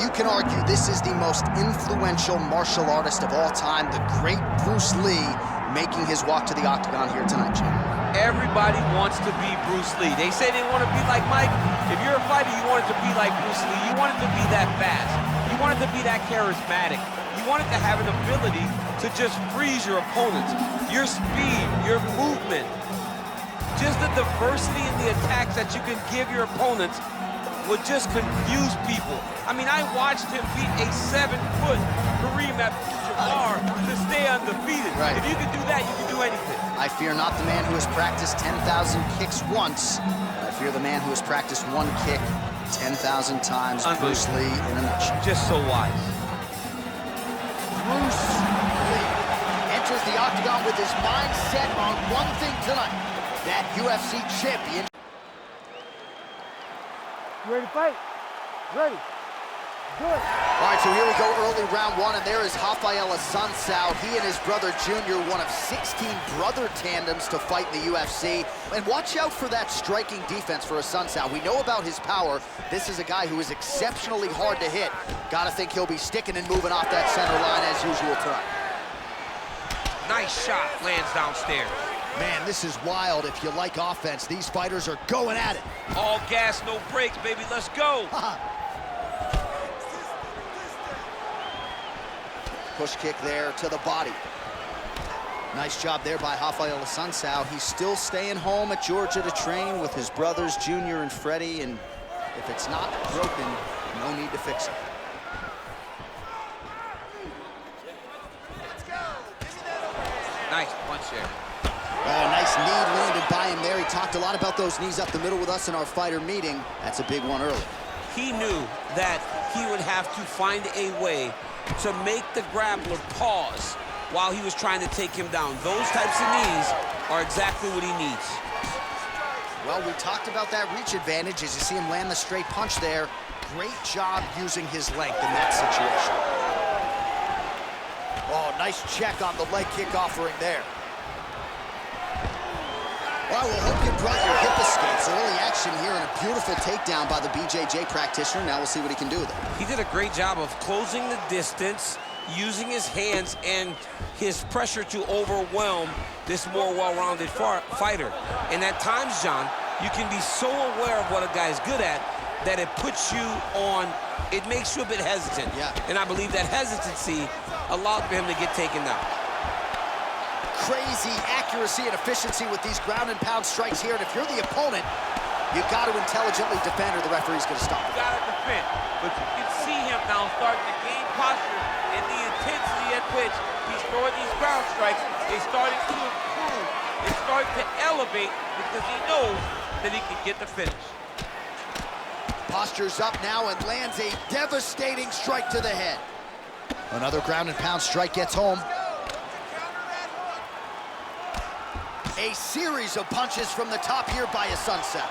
you can argue this is the most influential martial artist of all time, the great Bruce Lee, making his walk to the octagon here tonight, Jim. Everybody wants to be Bruce Lee. They say they want to be like Mike. If you're a fighter, you want it to be like Bruce Lee. You want it to be that fast. You want it to be that charismatic. You want it to have an ability to just freeze your opponents. Your speed, your movement, just the diversity in the attacks that you can give your opponents would just confuse people. I mean, I watched him beat a 7-foot Khabib Abdulmanapovich to stay undefeated. Right. If you can do that, you can do anything. I fear not the man who has practiced 10,000 kicks once. I fear the man who has practiced one kick 10,000 times. Bruce Lee in a nutshell. Just so wise. Bruce Lee enters the octagon with his mind set on one thing tonight, that UFC champion. You ready to fight? Ready. Do it. All right, so here we go, early round one, and there is Raphael Assuncao. He and his brother Junior, one of 16 brother tandems to fight in the UFC. And watch out for that striking defense for Assuncao. We know about his power. This is a guy who is exceptionally hard to hit. Gotta think he'll be sticking and moving off that center line as usual tonight. Nice shot, lands downstairs. Man, this is wild. If you like offense, these fighters are going at it. All gas, no brakes, baby. Let's go. Push kick there to the body. Nice job there by Raphael Assuncao. He's still staying home at Georgia to train with his brothers, Junior and Freddie, and if it's not broken, no need to fix it. Nice punch there. Nice knee landed by him there. He talked a lot about those knees up the middle with us in our fighter meeting. That's a big one early. He knew that he would have to find a way to make the grappler pause while he was trying to take him down. Those types of knees are exactly what he needs. Well, we talked about that reach advantage as you see him land the straight punch there. Great job using his length in that situation. Oh, nice check on the leg kick offering there. Well, we'll hope you brought your hip escapes. Early action here and a beautiful takedown by the BJJ practitioner. Now we'll see what he can do with it. He did a great job of closing the distance, using his hands and his pressure to overwhelm this more well-rounded fighter. And at times, John, you can be so aware of what a guy is good at that it puts you on, it makes you a bit hesitant. Yeah. And I believe that hesitancy allowed for him to get taken down. Crazy accuracy and efficiency with these ground and pound strikes here. And if you're the opponent, you've got to intelligently defend or the referee's going to stop it. You got to defend. But you can see him now starting to gain posture and the intensity at which he's throwing these ground strikes is starting to improve. It's starting to elevate because he knows that he can get the finish. Posture's up now and lands a devastating strike to the head. Another ground and pound strike gets home. A series of punches from the top here by Assuncao.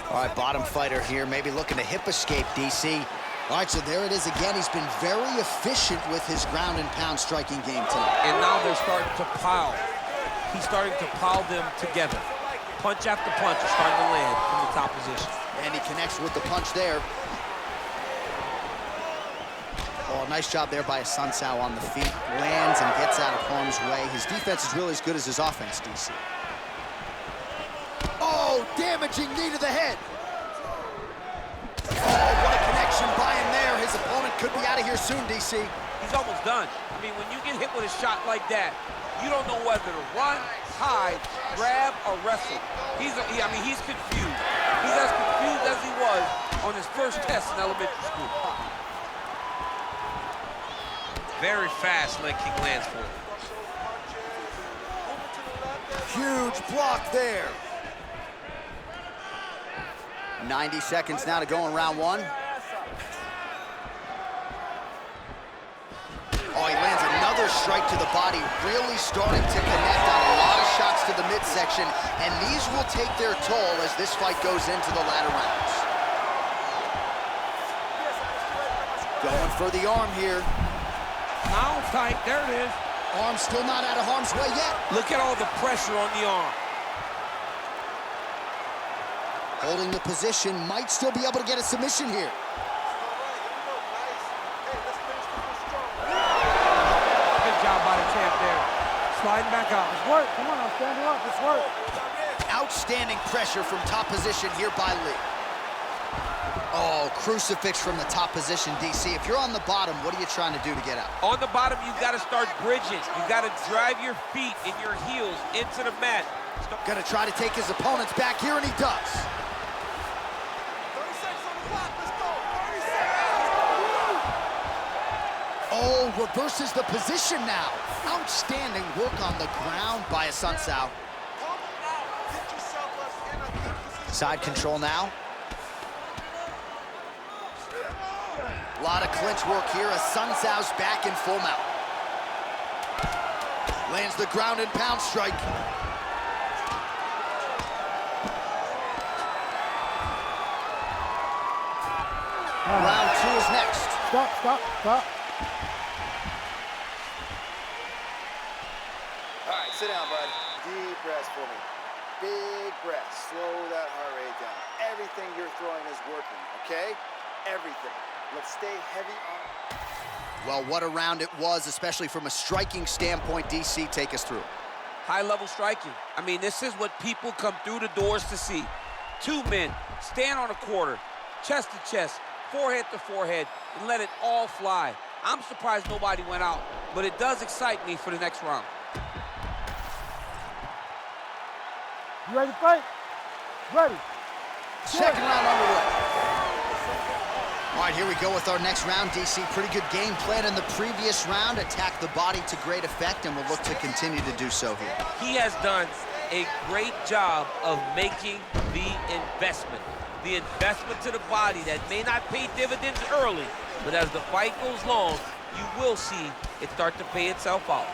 All right, bottom fighter here, maybe looking to hip escape, DC. All right, so there it is again. He's been very efficient with his ground and pound striking game tonight. And now they're starting to pile. He's starting to pile them together. Punch after punch is starting to land from the top position. And he connects with the punch there. Oh, nice job there by Assuncao on the feet. Lands and gets out of harm's way. His defense is really as good as his offense, DC. Oh, damaging knee to the head. Oh, what a connection by him there. His opponent could be out of here soon, DC. He's almost done. I mean, when you get hit with a shot like that, you don't know whether to run, hide, grab, or wrestle. He's confused. He's as confused as he was on his first test in elementary school. Very fast leg kick lands for him. Huge block there. 90 seconds now to go in round one. Oh, he lands another strike to the body, really starting to connect on a lot of shots to the midsection, and these will take their toll as this fight goes into the latter rounds. Going for the arm here. Now tight, there it is. Arm still not out of harm's way yet. Look at all the pressure on the arm. Holding the position, might still be able to get a submission here. Good job by the champ there. Sliding back out. It's work. Come on, I'm standing up. It's work. Outstanding pressure from top position here by Lee. Oh, crucifix from the top position, DC. If you're on the bottom, what are you trying to do to get out? On the bottom, you've got to start bridging. You've got to drive your feet and your heels into the mat. Gonna try to take his opponents back here, and he does. 30 seconds on the clock. Let's go. 30 seconds. Oh, reverses the position now. Outstanding work on the ground by Assuncao. Side control now. A lot of clinch work here. Assuncao's back in full mount. Lands the ground and pound strike. Round 2 is next. Stop, stop, stop. All right, sit down, bud. Deep breaths for me. Big breaths. Slow that heart rate down. Everything you're throwing is working, okay? Everything. Let's stay heavy on. Well, what a round it was, especially from a striking standpoint. DC, take us through. High-level striking. I mean, this is what people come through the doors to see. Two men stand on a quarter, chest to chest, forehead to forehead, and let it all fly. I'm surprised nobody went out, but it does excite me for the next round. You ready to fight? Ready. Second round underway. All right, here we go with our next round, DC. Pretty good game plan in the previous round. Attacked the body to great effect, and will look to continue to do so here. He has done a great job of making the investment. The investment to the body that may not pay dividends early, but as the fight goes long, you will see it start to pay itself out.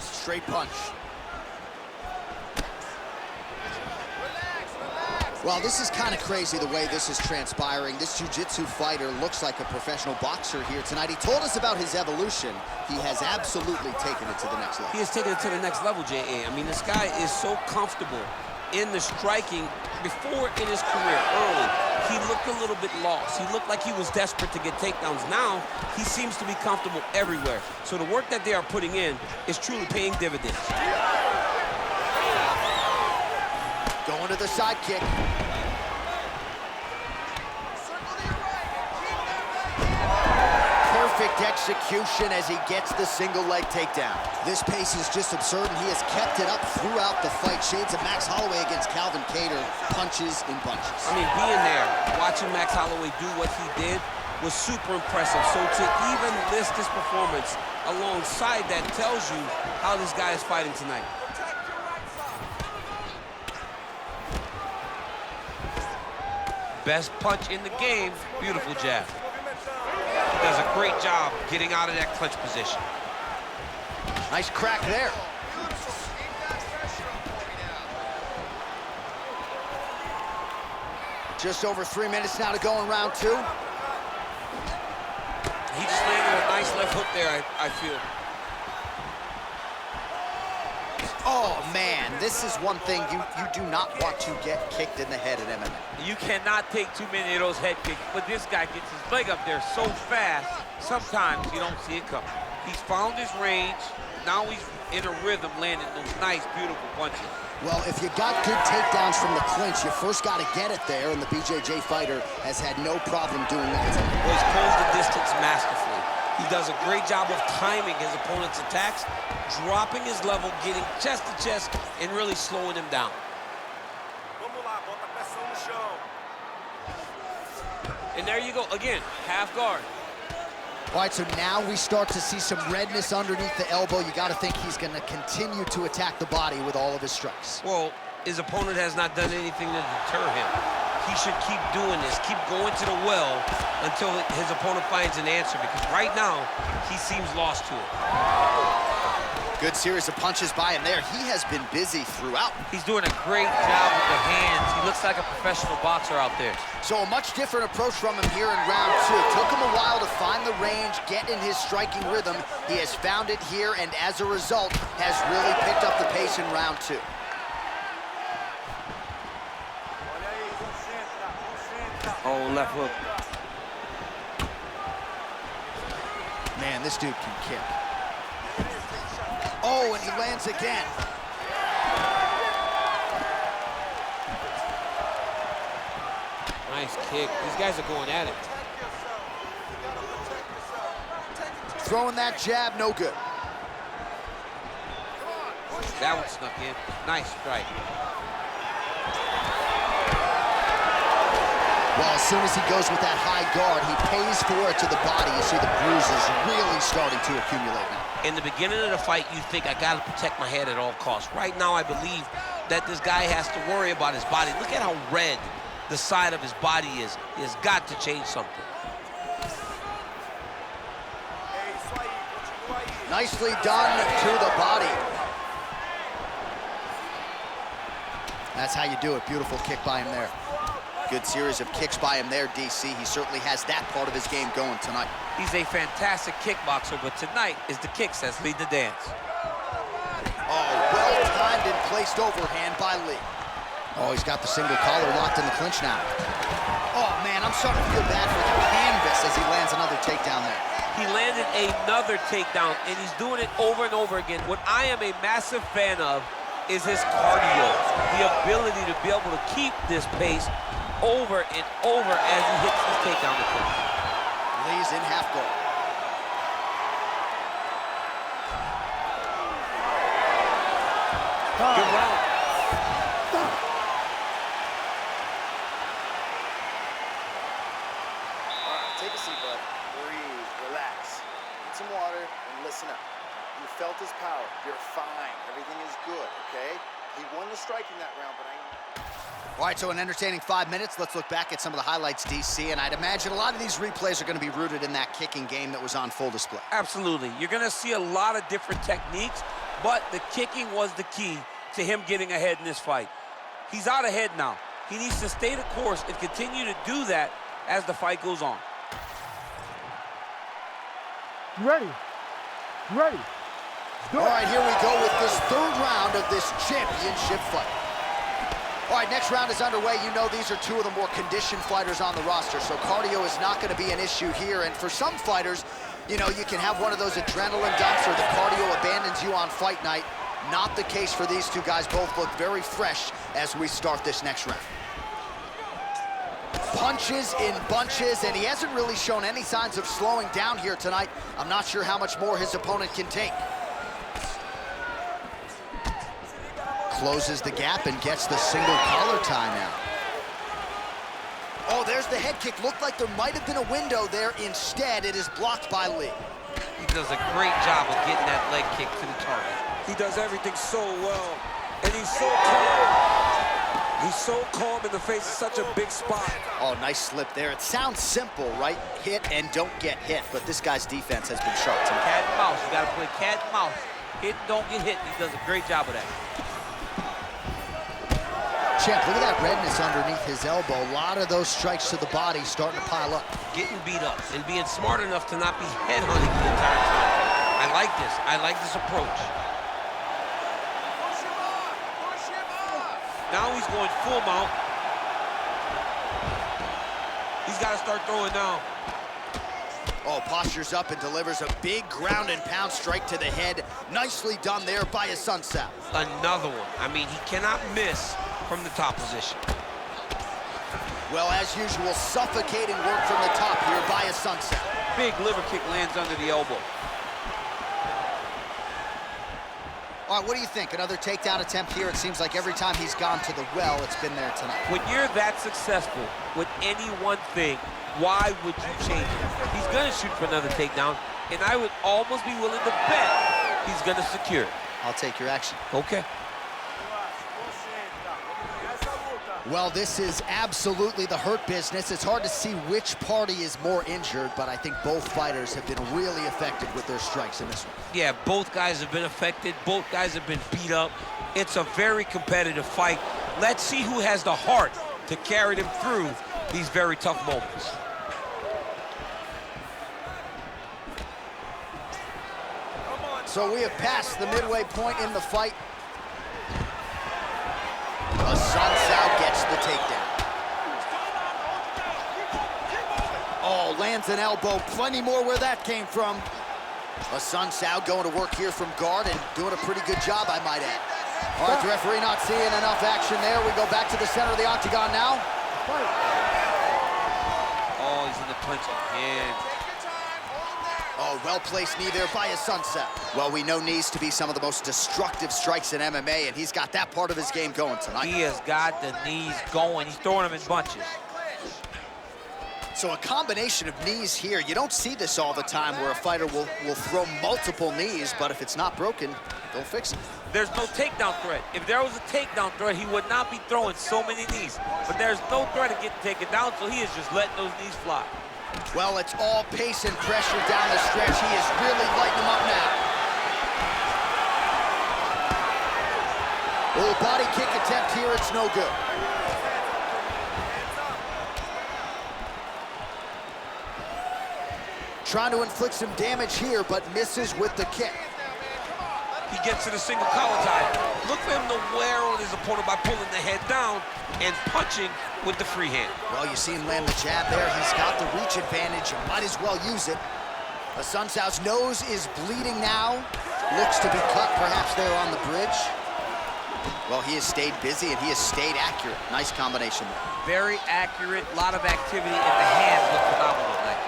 Straight punch. Well, this is kind of crazy the way this is transpiring. This jiu-jitsu fighter looks like a professional boxer here tonight. He told us about his evolution. He has absolutely taken it to the next level. He has taken it to the next level, J.A. I mean, this guy is so comfortable in the striking. Before in his career, early, he looked a little bit lost. He looked like he was desperate to get takedowns. Now, he seems to be comfortable everywhere. So the work that they are putting in is truly paying dividends. Going to the side kick. Perfect execution as he gets the single leg takedown. This pace is just absurd, and he has kept it up throughout the fight. Shades of Max Holloway against Calvin Kattar, punches in bunches. I mean, being there, watching Max Holloway do what he did was super impressive. So to even list this performance alongside that tells you how this guy is fighting tonight. Best punch in the game, beautiful jab. He does a great job getting out of that clinch position. Nice crack there. Just over 3 minutes now to go in round 2. He just landed a nice left hook there, I feel. Oh, man, this is one thing you do not want to get kicked in the head in MMA. You cannot take too many of those head kicks, but this guy gets his leg up there so fast, sometimes you don't see it coming. He's found his range. Now he's in a rhythm, landing those nice, beautiful punches. Well, if you got good takedowns from the clinch, you first got to get it there, and the BJJ fighter has had no problem doing that tonight. Well, he's closed the distance masterfully. He does a great job of timing his opponent's attacks, dropping his level, getting chest to chest, and really slowing him down. And there you go, again, half guard. All right, so now we start to see some redness underneath the elbow. You got to think he's going to continue to attack the body with all of his strikes. Well, his opponent has not done anything to deter him. He should keep doing this, keep going to the well until his opponent finds an answer, because right now, he seems lost to it. Good series of punches by him there. He has been busy throughout. He's doing a great job with the hands. He looks like a professional boxer out there. So a much different approach from him here in round 2. It took him a while to find find the range, get in his striking rhythm. He has found it here, and as a result, has really picked up the pace in round 2. Oh, left hook. Man, this dude can kick. Oh, and he lands again. Nice kick. These guys are going at it. Throwing that jab, no good. That one snuck in. Nice strike. Well, as soon as he goes with that high guard, he pays for it to the body. You see the bruises really starting to accumulate now. In the beginning of the fight, you think, I gotta protect my head at all costs. Right now, I believe that this guy has to worry about his body. Look at how red the side of his body is. He has got to change something. Nicely done to the body. That's how you do it. Beautiful kick by him there. Good series of kicks by him there, DC. He certainly has that part of his game going tonight. He's a fantastic kickboxer, but tonight is the kicks that lead the dance. Oh, well-timed and placed overhand by Lee. Oh, he's got the single collar locked in the clinch now. Oh, man, I'm starting to feel bad for the canvas as he lands another takedown there. He landed another takedown, and he's doing it over and over again. What I am a massive fan of is his cardio, the ability to be able to keep this pace over and over as he hits his takedown the clinch. Lee's in half guard. Good round. Take a seat, bud. Breathe, relax. Get some water and listen up. You felt his power. You're fine. Everything is good, okay? He won the striking that round, but All right, so an entertaining 5 minutes. Let's look back at some of the highlights, DC, and I'd imagine a lot of these replays are going to be rooted in that kicking game that was on full display. Absolutely. You're going to see a lot of different techniques, but the kicking was the key to him getting ahead in this fight. He's out ahead now. He needs to stay the course and continue to do that as the fight goes on. Ready? Ready? All right, here we go with this third round of this championship fight. All right, next round is underway. You know these are two of the more conditioned fighters on the roster, so cardio is not going to be an issue here. And for some fighters, you know, you can have one of those adrenaline dumps or the cardio abandons you on fight night. Not the case for these two guys. Both look very fresh as we start this next round. Punches in bunches, and he hasn't really shown any signs of slowing down here tonight. I'm not sure how much more his opponent can take. Closes the gap and gets the single collar tie now. Oh, there's the head kick. Looked like there might have been a window there. Instead, it is blocked by Lee. He does a great job of getting that leg kick to the target. He does everything so well, and he's so calm. He's so calm in the face of such a big spot. Oh, nice slip there. It sounds simple, right? Hit and don't get hit, but this guy's defense has been sharp tonight. Cat and mouse. You got to play cat and mouse. Hit and don't get hit. He does a great job of that. Champ, look at that redness underneath his elbow. A lot of those strikes to the body starting to pile up. Getting beat up and being smart enough to not be headhunting the entire time. I like this. I like this approach. Now he's going full mount. He's got to start throwing now. Oh, postures up and delivers a big ground and pound strike to the head. Nicely done there by Assuncao. Another one. I mean, he cannot miss from the top position. Well, as usual, suffocating work from the top here by Assuncao. Big liver kick lands under the elbow. All right, what do you think? Another takedown attempt here. It seems like every time he's gone to the well, it's been there tonight. When you're that successful with any one thing, why would you change it? He's going to shoot for another takedown, and I would almost be willing to bet he's going to secure it. I'll take your action. Okay. Well, this is absolutely the hurt business. It's hard to see which party is more injured, but I think both fighters have been really effective with their strikes in this one. Yeah, both guys have been affected. Both guys have been beat up. It's a very competitive fight. Let's see who has the heart to carry them through these very tough moments. So we have passed the midway point in the fight. Assuncao gets the takedown. Oh, lands an elbow. Plenty more where that came from. Assuncao going to work here from guard and doing a pretty good job, I might add. All right, the referee not seeing enough action there. We go back to the center of the octagon now. Oh, he's in the clinch again. Oh, well-placed knee there by Assuncao. Well, we know knees to be some of the most destructive strikes in MMA, and he's got that part of his game going tonight. He has got the knees going. He's throwing them in bunches. So a combination of knees here. You don't see this all the time where a fighter will throw multiple knees, but if it's not broken, don't fix it. There's no takedown threat. If there was a takedown threat, he would not be throwing so many knees. But there's no threat of getting taken down, so he is just letting those knees fly. Well, it's all pace and pressure down the stretch. He is really lighting them up now. Oh, body kick attempt here. It's no good. Trying to inflict some damage here, but misses with the kick. He gets to the single collar tie. Look for him to wear on his opponent by pulling the head down and punching with the free hand. Well, you see him land the jab there. He's got the reach advantage. You might as well use it. Assuncao's nose is bleeding now. Looks to be cut perhaps there on the bridge. Well, he has stayed busy and he has stayed accurate. Nice combination there. Very accurate, a lot of activity, and the hands look phenomenal tonight.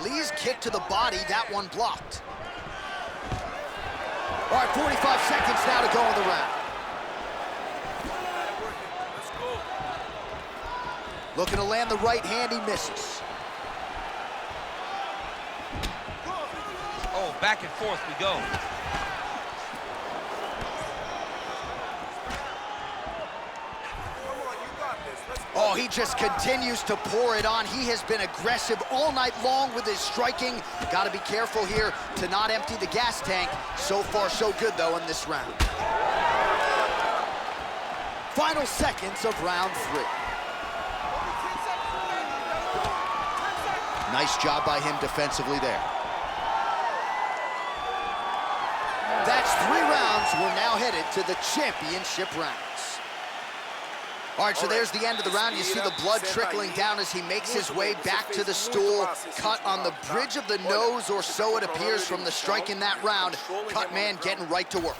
Lee's kick to the body, that one blocked. All right, 45 seconds now to go in the round. Looking to land the right hand, he misses. Oh, back and forth we go. Oh, he just continues to pour it on. He has been aggressive all night long with his striking. Got to be careful here to not empty the gas tank. So far, so good, though, in this round. Final seconds of round 3. Nice job by him defensively there. That's 3 rounds. We're now headed to the championship rounds. All right, so there's the end of the round. You see the blood trickling down as he makes his way back to the stool. Cut on the bridge of the nose, or so it appears from the strike in that round. Cut man getting right to work.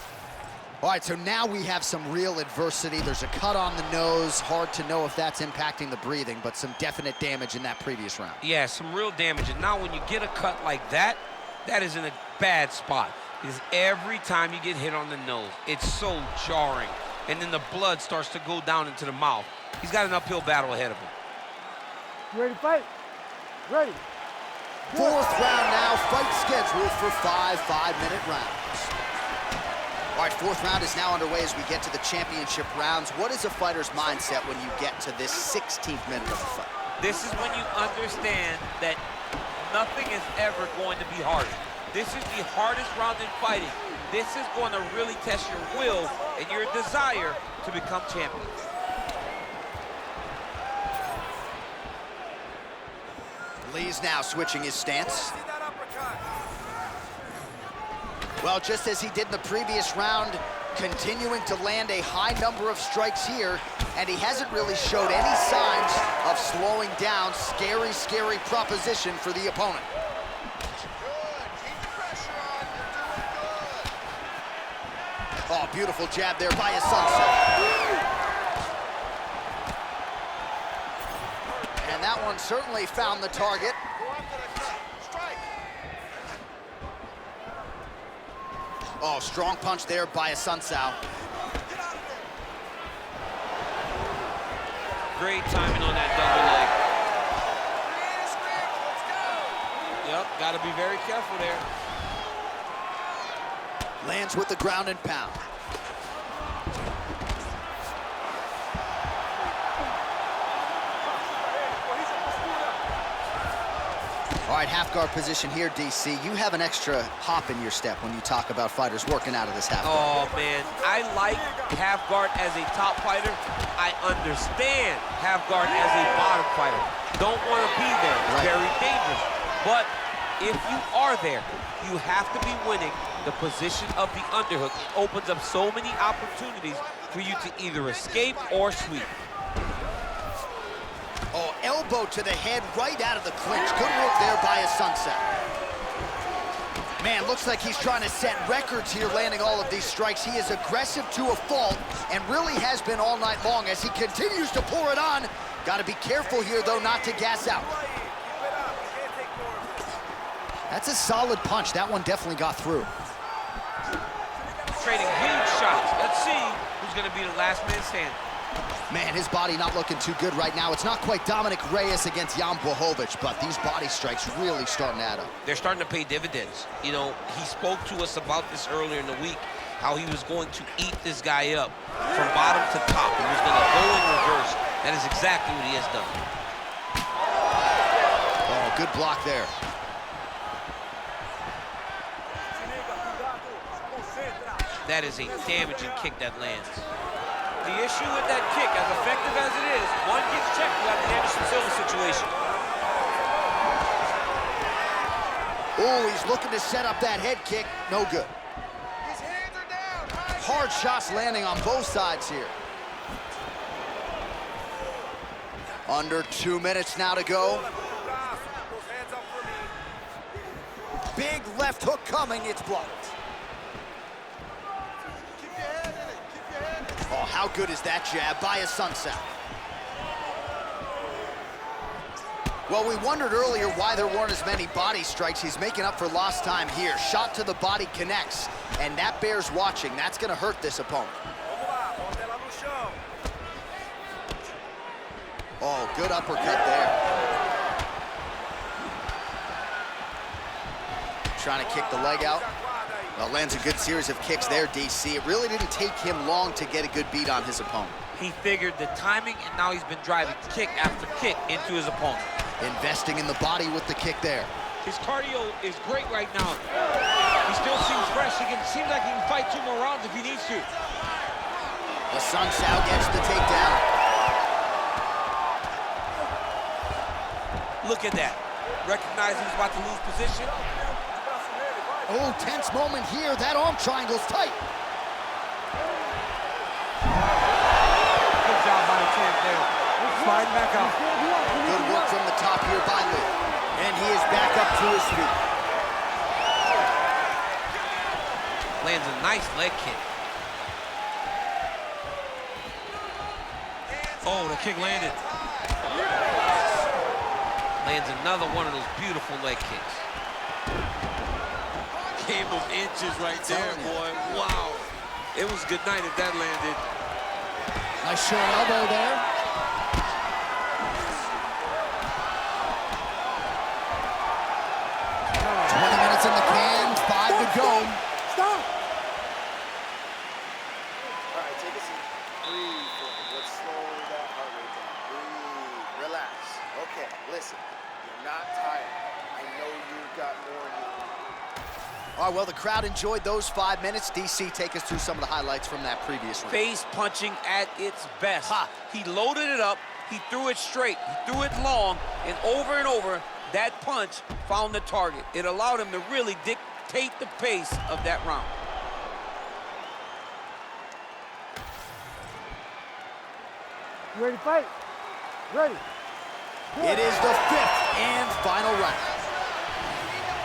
All right, so now we have some real adversity. There's a cut on the nose. Hard to know if that's impacting the breathing, but some definite damage in that previous round. Yeah, some real damage. And now when you get a cut like that, that is in a bad spot. Because every time you get hit on the nose, it's so jarring. And then the blood starts to go down into the mouth. He's got an uphill battle ahead of him. You ready to fight? Ready. 4th round now, fight scheduled for 5 5-minute rounds. All right, 4th round is now underway as we get to the championship rounds. What is a fighter's mindset when you get to this 16th minute of the fight? This is when you understand that nothing is ever going to be harder. This is the hardest round in fighting. This is going to really test your will and your desire to become champion. Lee's now switching his stance. Well, just as he did in the previous round, continuing to land a high number of strikes here, and he hasn't really showed any signs of slowing down. Scary, scary proposition for the opponent. Oh, beautiful jab there by Assuncao. And that one certainly found the target. Oh, strong punch there by Assuncao. Great timing on that double leg. Yep, got to be very careful there. Lands with the ground and pound. All right, half guard position here, DC. You have an extra hop in your step when you talk about fighters working out of this half guard. Oh, man, I like half guard as a top fighter. I understand half guard as a bottom fighter. don't want to be there. It's very dangerous. But if you are there, you have to be winning the position of the underhook. It opens up so many opportunities for you to either escape or sweep. Oh, elbow to the head right out of the clinch. Good work there by Assuncao. Man, looks like he's trying to set records here, landing all of these strikes. He is aggressive to a fault and really has been all night long as he continues to pour it on. Got to be careful here, though, not to gas out. That's a solid punch. That one definitely got through. Trading huge shots. Let's see who's going to be the last man standing. Man, his body not looking too good right now. It's not quite Dominic Reyes against Jan Blachowicz, but these body strikes really starting to add up. They're starting to pay dividends. You know, he spoke to us about this earlier in the week, how he was going to eat this guy up from bottom to top. He was going to go in reverse. That is exactly what he has done. Oh, good block there. That is a damaging kick that lands. The issue with that kick, as effective as it is, one gets checked, you got the Anderson Silva situation. Oh, he's looking to set up that head kick. No good. His hands are down. Hard shots landing on both sides here. Under 2 minutes now to go. Big left hook coming, it's blocked. Oh, how good is that jab by Assuncao? Well, we wondered earlier why there weren't as many body strikes. He's making up for lost time here. Shot to the body connects, and that bears watching. That's going to hurt this opponent. Oh, good uppercut there. Trying to kick the leg out. Well, lands a good series of kicks there, DC. It really didn't take him long to get a good beat on his opponent. He figured the timing, and now he's been driving kick after kick into his opponent. Investing in the body with the kick there. His cardio is great right now. He still seems fresh. Seems like he can fight 2 more rounds if he needs to. Assuncao gets the takedown. Look at that. Recognizing he's about to lose position. Oh, tense moment here. That arm triangle's tight. Good job by the champ there. Sliding back out. Good work from the top here by Lee. And he is back up to his feet. Lands a nice leg kick. Oh, the kick landed. Lands another one of those beautiful leg kicks. Game of inches right there, boy. Wow. It was good night if that landed. Nice short elbow there. In the can, 5 to go. Stop! All right, take a seat. Breathe for me. Let's slow that heart rate down. Breathe. Relax. Okay, listen. You're not tired. I know you've got more in you. All right, well, the crowd enjoyed those 5 minutes. DC, take us through some of the highlights from that previous round. Face punching at its best. He loaded it up. He threw it straight. He threw it long. And over, that punch found the target. It allowed him to really dictate the pace of that round. You ready to fight? Ready. It is the 5th and final round.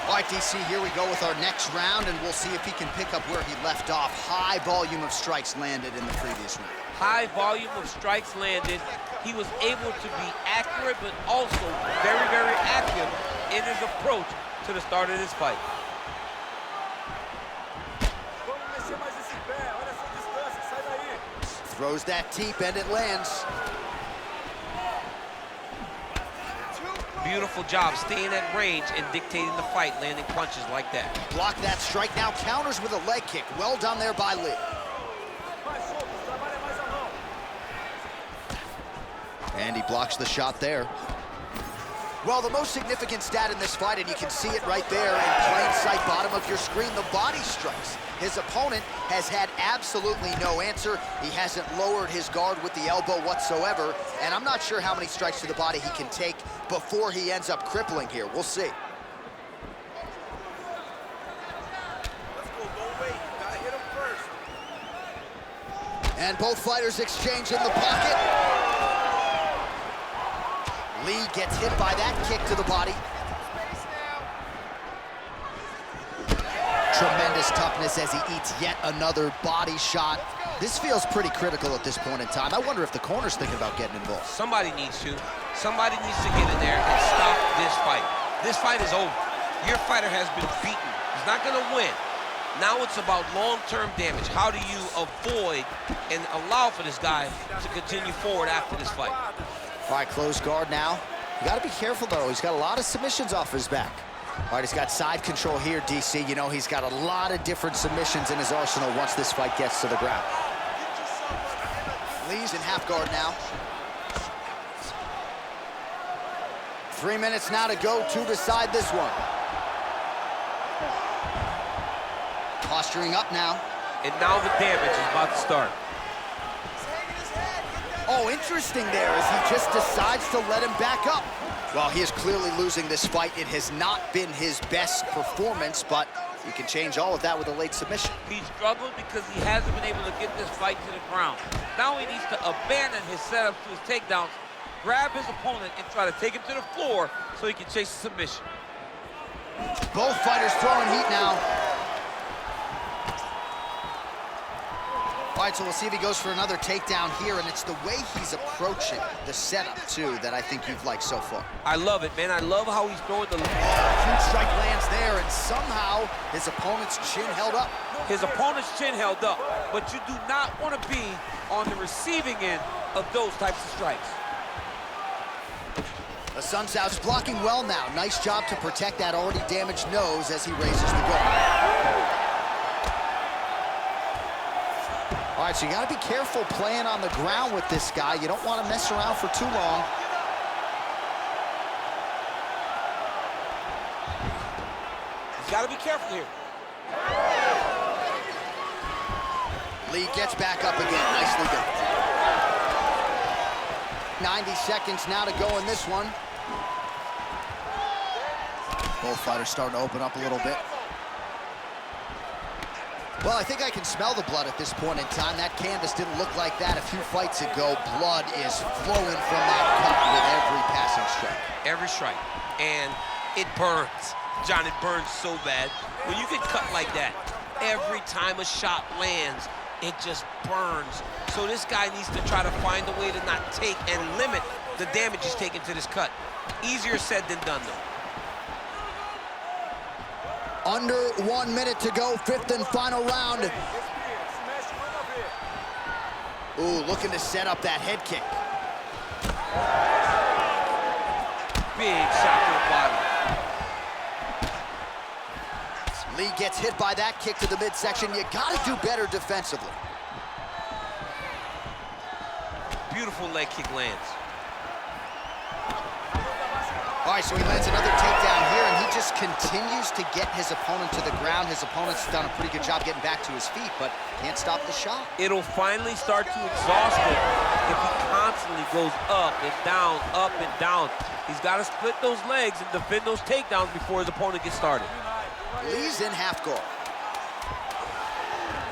All right, DC, here we go with our next round, and we'll see if he can pick up where he left off. High volume of strikes landed in the previous round. High volume of strikes landed. He was able to be accurate, but also very, very active in his approach to the start of this fight. Throws that teep, and it lands. Beautiful job staying at range and dictating the fight, landing punches like that. Block that strike, now counters with a leg kick. Well done there by Lee. And he blocks the shot there. Well, the most significant stat in this fight, and you can see it right there in plain sight, bottom of your screen, the body strikes. His opponent has had absolutely no answer. He hasn't lowered his guard with the elbow whatsoever, and I'm not sure how many strikes to the body he can take before he ends up crippling here. We'll see. And both fighters exchange in the pocket. Lee gets hit by that kick to the body. Tremendous toughness as he eats yet another body shot. This feels pretty critical at this point in time. I wonder if the corner's thinking about getting involved. Somebody needs to. Somebody needs to get in there and stop this fight. This fight is over. Your fighter has been beaten. He's not gonna win. Now it's about long-term damage. How do you avoid and allow for this guy to continue forward after this fight? All right, close guard now. You gotta be careful though. He's got a lot of submissions off his back. All right, he's got side control here, DC. You know, he's got a lot of different submissions in his arsenal once this fight gets to the ground. Lee's in half guard now. 3 minutes now to go to decide this one. Posturing up now. And now the damage is about to start. Oh, interesting there as he just decides to let him back up. Well, he is clearly losing this fight. It has not been his best performance, but he can change all of that with a late submission. He struggled because he hasn't been able to get this fight to the ground. Now he needs to abandon his setup to his takedowns, grab his opponent, and try to take him to the floor so he can chase the submission. Both fighters throwing heat now. All right, so we'll see if he goes for another takedown here, and it's the way he's approaching the setup, too, that I think you've liked so far. I love it, man. I love how he's throwing the... Huge strike lands there, and somehow his opponent's chin held up. His opponent's chin held up, but you do not want to be on the receiving end of those types of strikes. Assuncau's blocking well now. Nice job to protect that already damaged nose as he raises the guard. All right, so you got to be careful playing on the ground with this guy. You don't want to mess around for too long. He's got to be careful here. Lee gets back up again. Nicely done. 90 seconds now to go in this one. Both fighters starting to open up a little bit. Well, I think I can smell the blood at this point in time. That canvas didn't look like that a few fights ago. Blood is flowing from that cut with every passing strike. Every strike. And it burns. John, it burns so bad. When you get cut like that, every time a shot lands, it just burns. So this guy needs to try to find a way to not take and limit the damage he's taking to this cut. Easier said than done, though. Under 1 minute to go, fifth and final round. Ooh, looking to set up that head kick. Big shot to the body. Lee gets hit by that kick to the midsection. You gotta do better defensively. Beautiful leg kick lands. All right, so he lands another takedown here, and he just continues to get his opponent to the ground. His opponent's done a pretty good job getting back to his feet, but can't stop the shot. It'll finally start to exhaust him if he constantly goes up and down, up and down. He's got to split those legs and defend those takedowns before his opponent gets started. Lee's in half guard.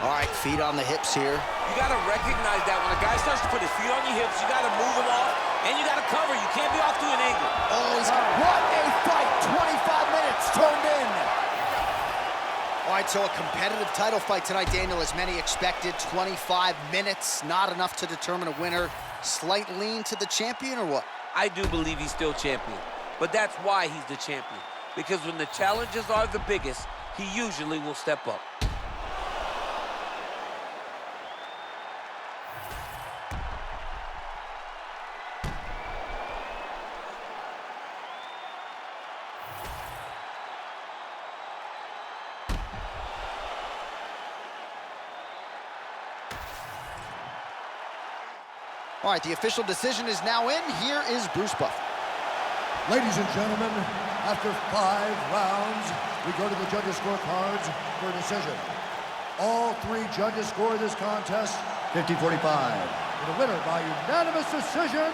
All right, feet on the hips here. You got to recognize that when a guy starts to put his feet on your hips, you got to move him off, and you got to cover. You can't be off to an angle. Oh, what a fight! 25 minutes turned in. All right, so a competitive title fight tonight, Daniel, as many expected. 25 minutes, not enough to determine a winner. Slight lean to the champion, or what? I do believe he's still champion, but that's why he's the champion. Because when the challenges are the biggest, he usually will step up. All right, the official decision is now in. Here is Bruce Buffer. Ladies and gentlemen, after 5 rounds, we go to the judges' scorecards for a decision. all three judges score this contest 50-45. For the winner by unanimous decision,